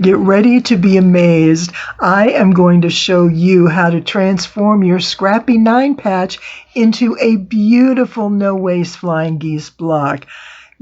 Get ready to be amazed. I am going to show you how to transform your Scrappy 9 patch into a beautiful no-waste Flying Geese block.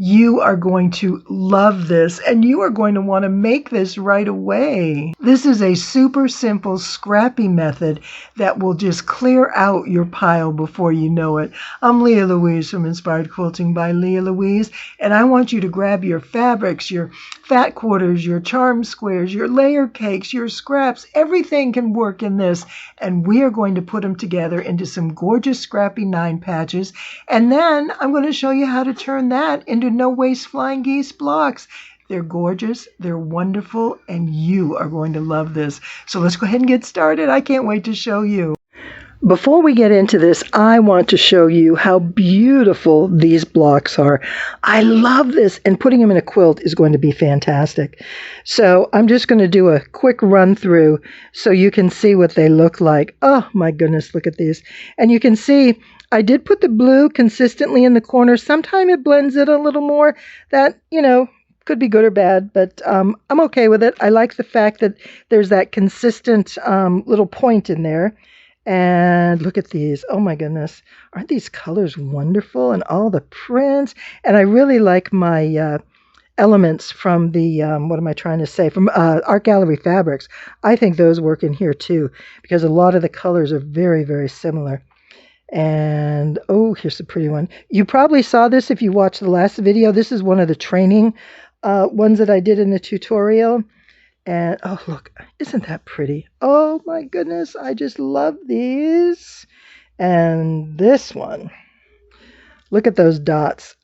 You are going to love this, and you are going to want to make this right away. This is a super simple Scrappy method that will just clear out your pile before you know it. I'm Lea Louise from Inspired Quilting by Lea Louise, and I want you to grab your fabrics, your fat quarters, your charm squares, your layer cakes, your scraps. Everything can work in this, and we are going to put them together into some gorgeous Scrappy 9 patches, and then I'm going to show you how to turn that into no-waste Flying Geese blocks. They're gorgeous, they're wonderful, and you are going to love this. So let's go ahead and get started. I can't wait to show you. Before we get into this, I want to show you how beautiful these blocks are. I love this, and putting them in a quilt is going to be fantastic. So I'm just going to do a quick run through so you can see what they look like. Oh my goodness, look at these. And you can see I did put the blue consistently in the corner. Sometimes it blends it a little more. That, could be good or bad, but I'm okay with it. I like the fact that there's that consistent little point in there. And look at these. Oh my goodness. Aren't these colors wonderful? And all the prints. And I really like my elements from the, from Art Gallery Fabrics. I think those work in here too, because a lot of the colors are very, very similar. And oh, here's a pretty one. You probably saw this if you watched the last video. This is one of the training ones that I did in the tutorial. And oh, look, isn't that pretty? Oh my goodness, I just love these. And this one, look at those dots.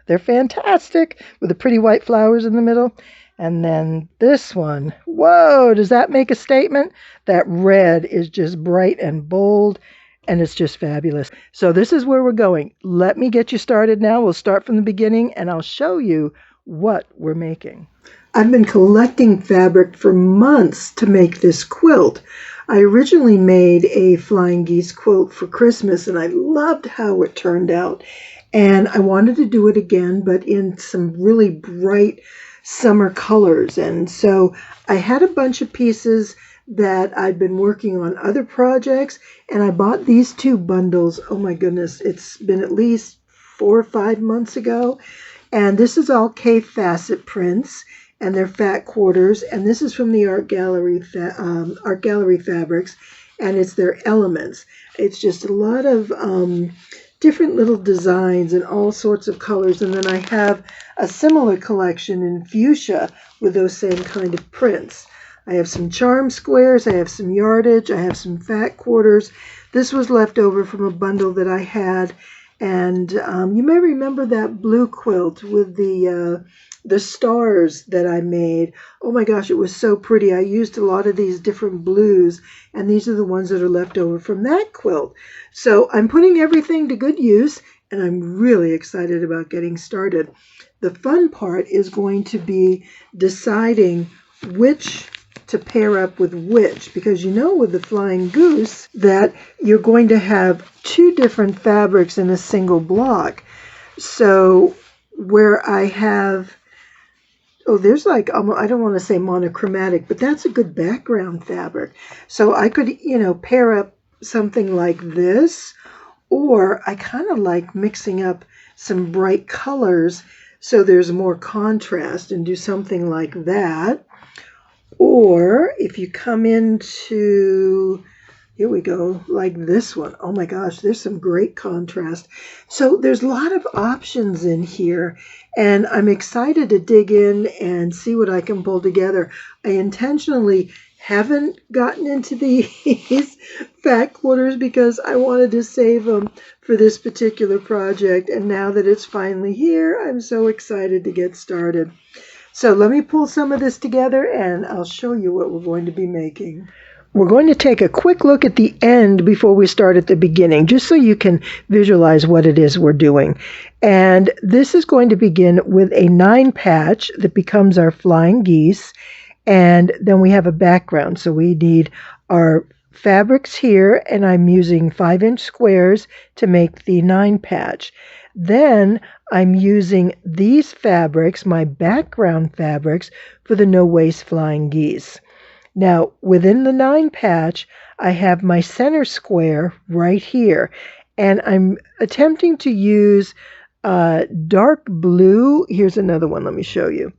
They're fantastic with the pretty white flowers in the middle. And then this one, whoa, does that make a statement? That red is just bright and bold. And it's just fabulous. So this is where we're going. Let me get you started now. We'll start from the beginning, and I'll show you what we're making. I've been collecting fabric for months to make this quilt. I originally made a Flying Geese quilt for Christmas, and I loved how it turned out. And I wanted to do it again, but in some really bright summer colors. And so I had a bunch of pieces that I'd been working on other projects, and I bought these 2 bundles. Oh my goodness, it's been at least 4 or 5 months ago. And this is all K-facet prints, and they're fat quarters, and this is from the Art Gallery Fabrics, and it's their elements. It's just a lot of different little designs and all sorts of colors. And then I have a similar collection in fuchsia with those same kind of prints. I have some charm squares, I have some yardage, I have some fat quarters. This was left over from a bundle that I had. And you may remember that blue quilt with the stars that I made. Oh my gosh, it was so pretty. I used a lot of these different blues, and these are the ones that are left over from that quilt. So I'm putting everything to good use, and I'm really excited about getting started. The fun part is going to be deciding which to pair up with which, because with the Flying Goose that you're going to have 2 different fabrics in a single block. So where I have, there's like, I don't want to say monochromatic, but that's a good background fabric. So I could, pair up something like this, or I kind of like mixing up some bright colors so there's more contrast and do something like that. Or if you come into, here we go, like this one. Oh my gosh, there's some great contrast. So there's a lot of options in here, and I'm excited to dig in and see what I can pull together. I intentionally haven't gotten into these fat quarters because I wanted to save them for this particular project. And now that it's finally here, I'm so excited to get started. So let me pull some of this together, and I'll show you what we're going to be making. We're going to take a quick look at the end before we start at the beginning, just so you can visualize what it is we're doing. And this is going to begin with a 9 patch that becomes our Flying Geese, and then we have a background. So we need our fabrics here, and I'm using 5-inch squares to make the 9 patch. Then I'm using these fabrics, my background fabrics, for the no waste Flying Geese. Now, within the 9 patch, I have my center square right here, and I'm attempting to use dark blue. Here's another one, let me show you.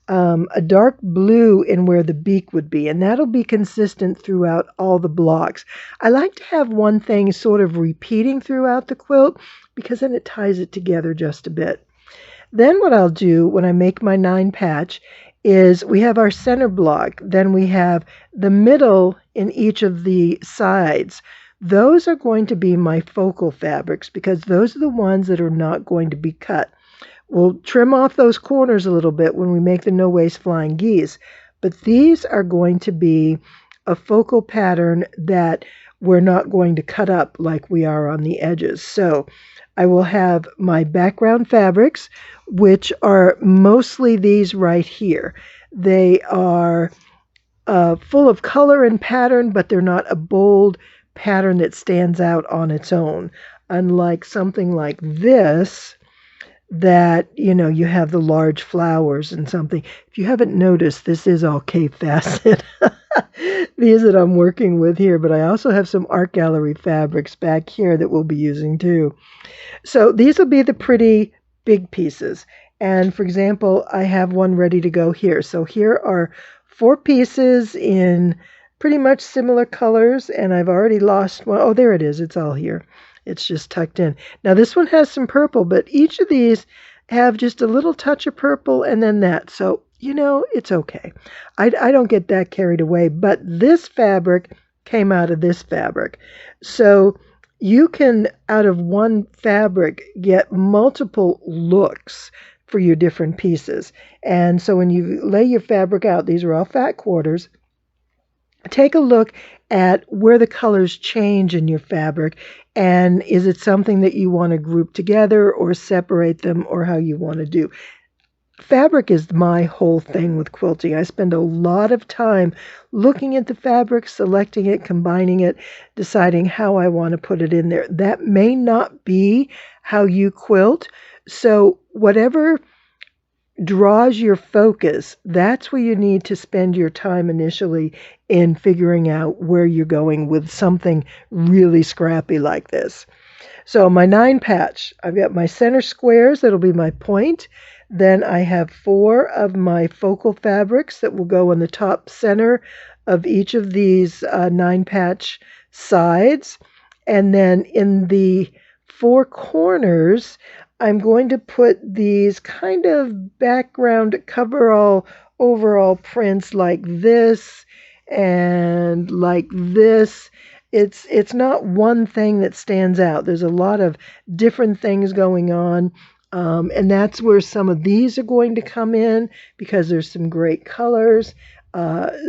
A dark blue in where the beak would be, and that'll be consistent throughout all the blocks. I like to have one thing sort of repeating throughout the quilt because then it ties it together just a bit. Then what I'll do when I make my 9 patch is we have our center block, then we have the middle in each of the sides. Those are going to be my focal fabrics because those are the ones that are not going to be cut. We'll trim off those corners a little bit when we make the no waste Flying Geese, but these are going to be a focal pattern that we're not going to cut up like we are on the edges. So I will have my background fabrics, which are mostly these right here. They are full of color and pattern, but they're not a bold pattern that stands out on its own. Unlike something like this, that, you have the large flowers and something. If you haven't noticed, this is all Cape Facet. These that I'm working with here, but I also have some art gallery fabrics back here that we'll be using too. So these will be the pretty big pieces. And for example, I have one ready to go here. So here are 4 pieces in pretty much similar colors, and I've already lost one. Oh, there it is. It's all here. It's just tucked in. Now this one has some purple, but each of these have just a little touch of purple and then that. So, it's okay. I don't get that carried away, but this fabric came out of this fabric. So you can, out of one fabric, get multiple looks for your different pieces. And so when you lay your fabric out, these are all fat quarters, take a look at where the colors change in your fabric, and is it something that you want to group together or separate them, or how you want to do. Fabric is my whole thing with quilting. I spend a lot of time looking at the fabric, selecting it, combining it, deciding how I want to put it in there. That may not be how you quilt, so whatever draws your focus, that's where you need to spend your time initially in figuring out where you're going with something really scrappy like this. So my 9 patch, I've got my center squares, that'll be my point. Then I have 4 of my focal fabrics that will go in the top center of each of these 9 patch sides. And then in the 4 corners, I'm going to put these kind of background overall prints like this and like this. It's not one thing that stands out. There's a lot of different things going on. And that's where some of these are going to come in because there's some great colors,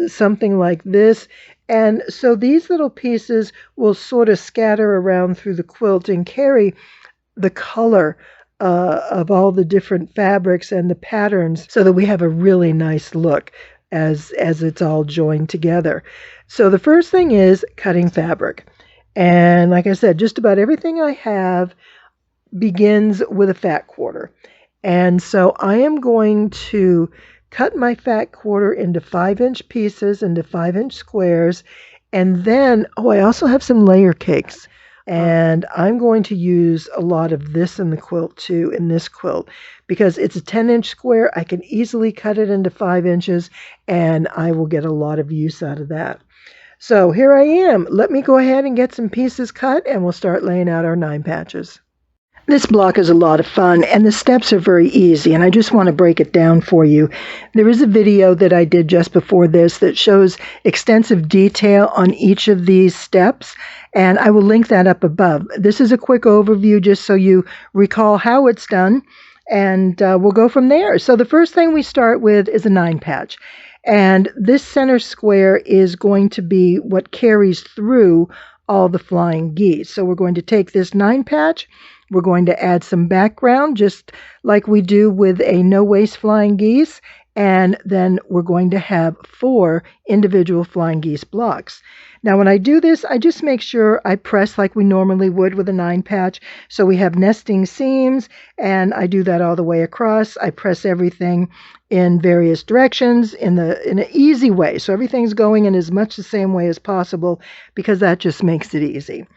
something like this. And so these little pieces will sort of scatter around through the quilt and carry the color of all the different fabrics and the patterns so that we have a really nice look as it's all joined together. So the first thing is cutting fabric. And like I said, just about everything I have begins with a fat quarter. And so I am going to cut my fat quarter into 5-inch pieces, into 5-inch squares. And then, I also have some layer cakes. And I'm going to use a lot of this in the quilt too, in this quilt, because it's a 10-inch square. I can easily cut it into 5 inches, and I will get a lot of use out of that. So here I am. Let me go ahead and get some pieces cut, and we'll start laying out our 9 patches. This block is a lot of fun, and the steps are very easy, and I just want to break it down for you. There is a video that I did just before this that shows extensive detail on each of these steps, and I will link that up above. This is a quick overview just so you recall how it's done, and we'll go from there. So the first thing we start with is a 9 patch, and this center square is going to be what carries through all the Flying Geese. So we're going to take this 9 patch, we're going to add some background, just like we do with a no waste Flying Geese, and then we're going to have 4 individual Flying Geese blocks. Now when I do this, I just make sure I press like we normally would with a 9 patch. So we have nesting seams, and I do that all the way across. I press everything in various directions in an easy way. So everything's going in as much the same way as possible, because that just makes it easy.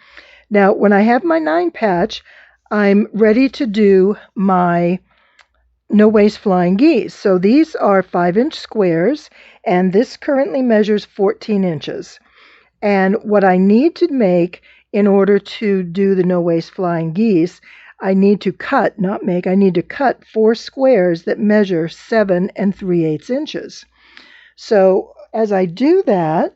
Now when I have my 9 patch, I'm ready to do my no waste Flying Geese. So these are 5-inch squares, and this currently measures 14 inches. And what I need to make in order to do the no waste Flying Geese, I need to cut, not make, I need to cut 4 squares that measure 7 3/8 inches. So as I do that,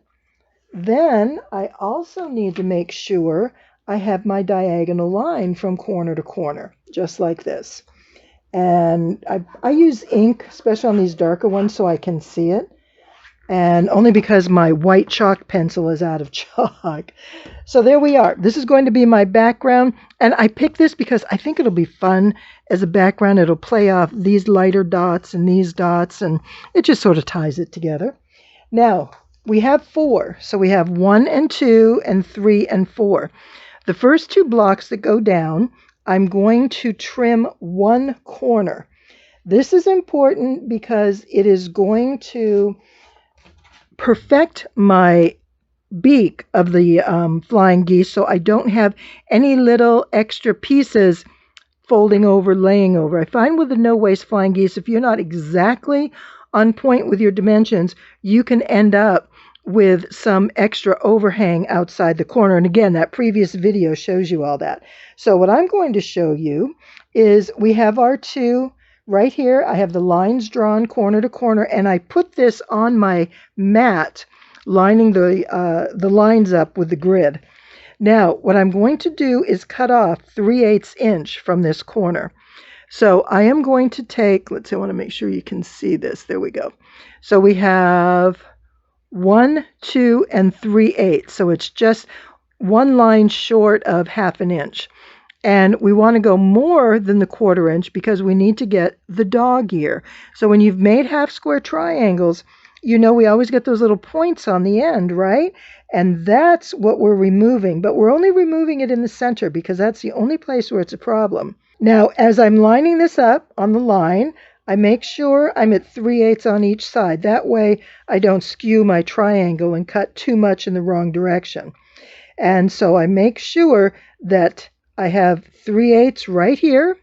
then I also need to make sure I have my diagonal line from corner to corner, just like this. And I use ink, especially on these darker ones, so I can see it. And only because my white chalk pencil is out of chalk. So there we are. This is going to be my background. And I picked this because I think it'll be fun as a background. It'll play off these lighter dots and these dots, and it just sort of ties it together. Now, we have 4. So we have 1 and 2 and 3 and 4. The first 2 blocks that go down, I'm going to trim 1 corner. This is important because it is going to perfect my beak of the Flying Geese, so I don't have any little extra pieces folding over, laying over. I find with the no waste Flying Geese, if you're not exactly on point with your dimensions, you can end up with some extra overhang outside the corner. And again, that previous video shows you all that. So what I'm going to show you is we have our 2 right here. I have the lines drawn corner to corner, and I put this on my mat, lining the lines up with the grid. Now, what I'm going to do is cut off 3/8 inch from this corner. So I am going to take, let's see, I want to make sure you can see this. There we go. So we have 1, 2, and 3/8. So it's just 1 line short of 1/2 inch. And we want to go more than the 1/4 inch because we need to get the dog ear. So when you've made half square triangles, you know we always get those little points on the end, right? And that's what we're removing. But we're only removing it in the center because that's the only place where it's a problem. Now, as I'm lining this up on the line, I make sure I'm at 3/8 on each side. That way I don't skew my triangle and cut too much in the wrong direction. And so I make sure that I have 3/8 right here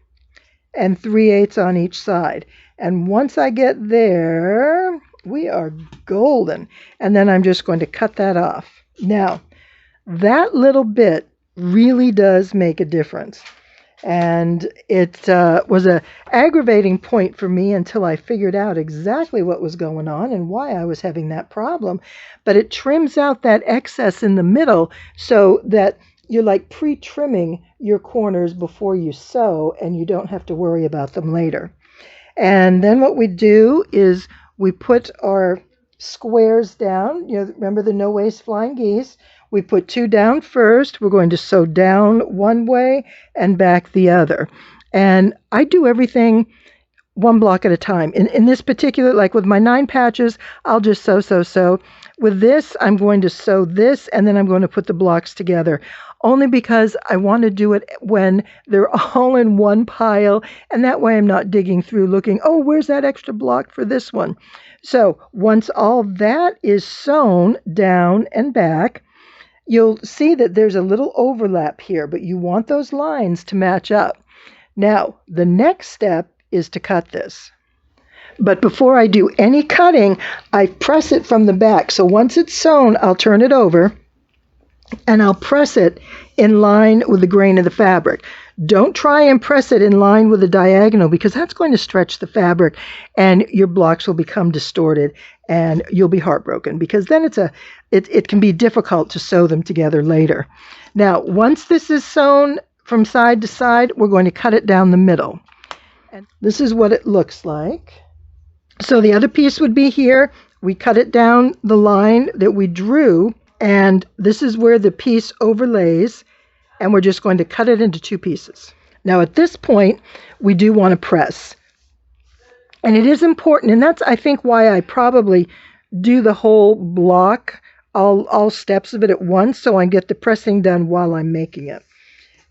and 3/8 on each side. And once I get there, we are golden. And then I'm just going to cut that off. Now, that little bit really does make a difference. And it was an aggravating point for me until I figured out exactly what was going on and why I was having that problem. But it trims out that excess in the middle so that you're like pre-trimming your corners before you sew, and you don't have to worry about them later. And then what we do is we put our squares down. You know, remember the no waste Flying Geese? We put 2 down first. We're going to sew down one way and back the other. And I do everything 1 block at a time. In this particular, like with my 9 patches, I'll just sew. With this, I'm going to sew this, and then I'm going to put the blocks together. Only because I want to do it when they're all in one pile, and that way I'm not digging through looking, oh, where's that extra block for this one? So once all that is sewn down and back, you'll see that there's a little overlap here, but you want those lines to match up. Now, the next step is to cut this. But before I do any cutting, I press it from the back. So once it's sewn, I'll turn it over and I'll press it in line with the grain of the fabric. Don't try and press it in line with the diagonal because that's going to stretch the fabric and your blocks will become distorted and you'll be heartbroken because then it can be difficult to sew them together later. Now, once this is sewn from side to side, we're going to cut it down the middle. And this is what it looks like. So the other piece would be here. We cut it down the line that we drew, and this is where the piece overlays, and we're just going to cut it into 2 pieces. Now at this point, we do want to press. And it is important, and that's, I think, why I probably do the whole block, all steps of it at once, so I get the pressing done while I'm making it.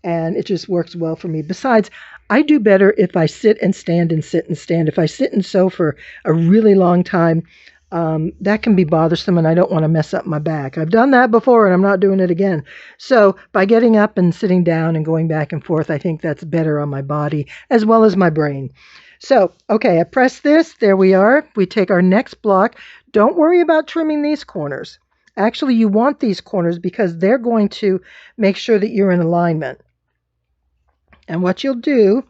And it just works well for me. Besides, I do better if I sit and stand and sit and stand. If I sit and sew for a really long time, that can be bothersome, and I don't want to mess up my back. I've done that before, and I'm not doing it again. So by getting up and sitting down and going back and forth, I think that's better on my body as well as my brain. So, okay, I press this. There we are. We take our next block. Don't worry about trimming these corners. Actually, you want these corners because they're going to make sure that you're in alignment. And what you'll do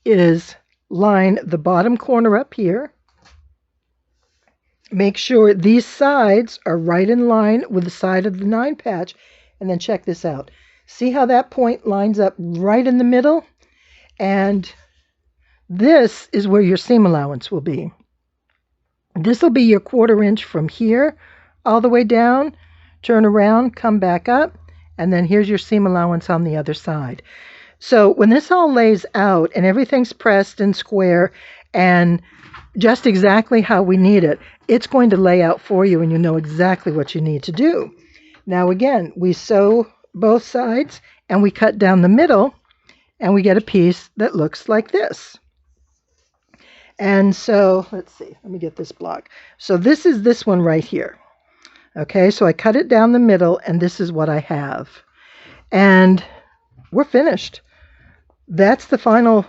is line the bottom corner up here. Make sure these sides are right in line with the side of the 9 patch. And then check this out. See how that point lines up right in the middle? And this is where your seam allowance will be. This will be your 1/4 inch from here all the way down. Turn around, come back up, and then here's your seam allowance on the other side. So when this all lays out and everything's pressed and square and just exactly how we need it, it's going to lay out for you, and you know exactly what you need to do. Now again, we sew both sides and we cut down the middle, and we get a piece that looks like this. And so, let's see, let me get this block. So this is this one right here. Okay, so I cut it down the middle, and this is what I have. And we're finished. That's the final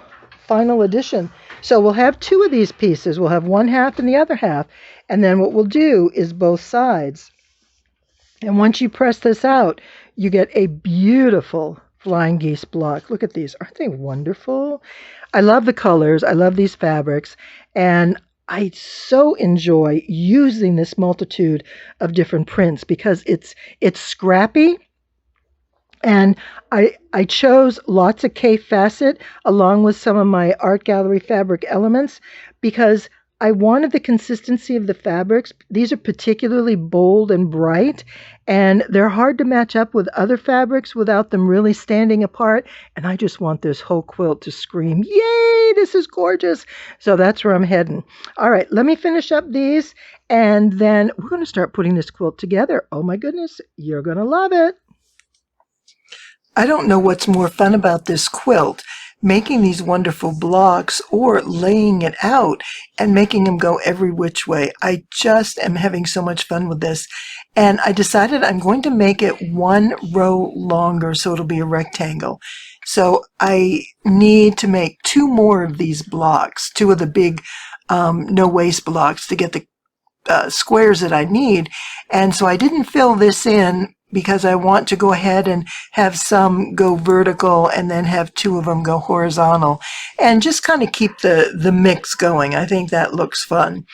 edition. So we'll have 2 of these pieces. We'll have one half and the other half. And then what we'll do is both sides. And once you press this out, you get a beautiful Flying Geese block. Look at these. Aren't they wonderful? I love the colors. I love these fabrics. And I so enjoy using this multitude of different prints because it's scrappy. And I chose lots of K facet along with some of my art gallery fabric elements because I wanted the consistency of the fabrics. These are particularly bold and bright, and they're hard to match up with other fabrics without them really standing apart. And I just want this whole quilt to scream, yay, this is gorgeous. So that's where I'm heading. All right, let me finish up these, and then we're going to start putting this quilt together. Oh my goodness, you're going to love it. I don't know what's more fun about this quilt, making these wonderful blocks or laying it out and making them go every which way. I just am having so much fun with this. And I decided I'm going to make it 1 row longer so it'll be a rectangle. So I need to make 2 more of these blocks, 2 of the big no waste blocks to get the squares that I need. And so I didn't fill this in because I want to go ahead and have some go vertical and then have 2 of them go horizontal and just kind of keep the mix going. I think that looks fun.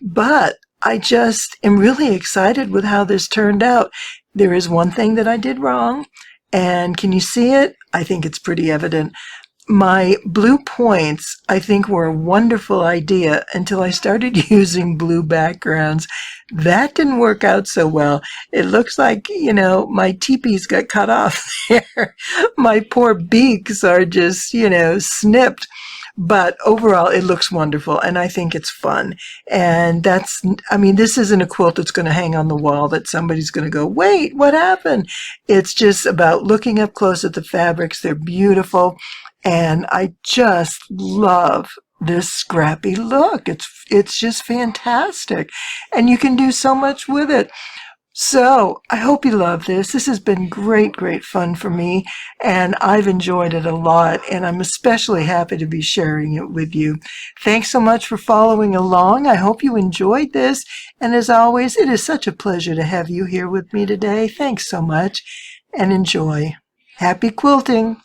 But I just am really excited with how this turned out. There is one thing that I did wrong, and can you see it? I think it's pretty evident. My blue points, I think, were a wonderful idea until I started using blue backgrounds. That didn't work out so well. It looks like, you know, my teepees got cut off there. My poor beaks are just, you know, snipped. But overall, it looks wonderful, and I think it's fun. And that's, I mean, this isn't a quilt that's going to hang on the wall that somebody's going to go, wait, what happened? It's just about looking up close at the fabrics. They're beautiful. And I just love this scrappy look. It's just fantastic. And you can do so much with it. So I hope you love this. This has been great fun for me, and I've enjoyed it a lot, and I'm especially happy to be sharing it with you. Thanks so much for following along. I hope you enjoyed this, and as always, it is such a pleasure to have you here with me today. Thanks so much, and enjoy. Happy quilting!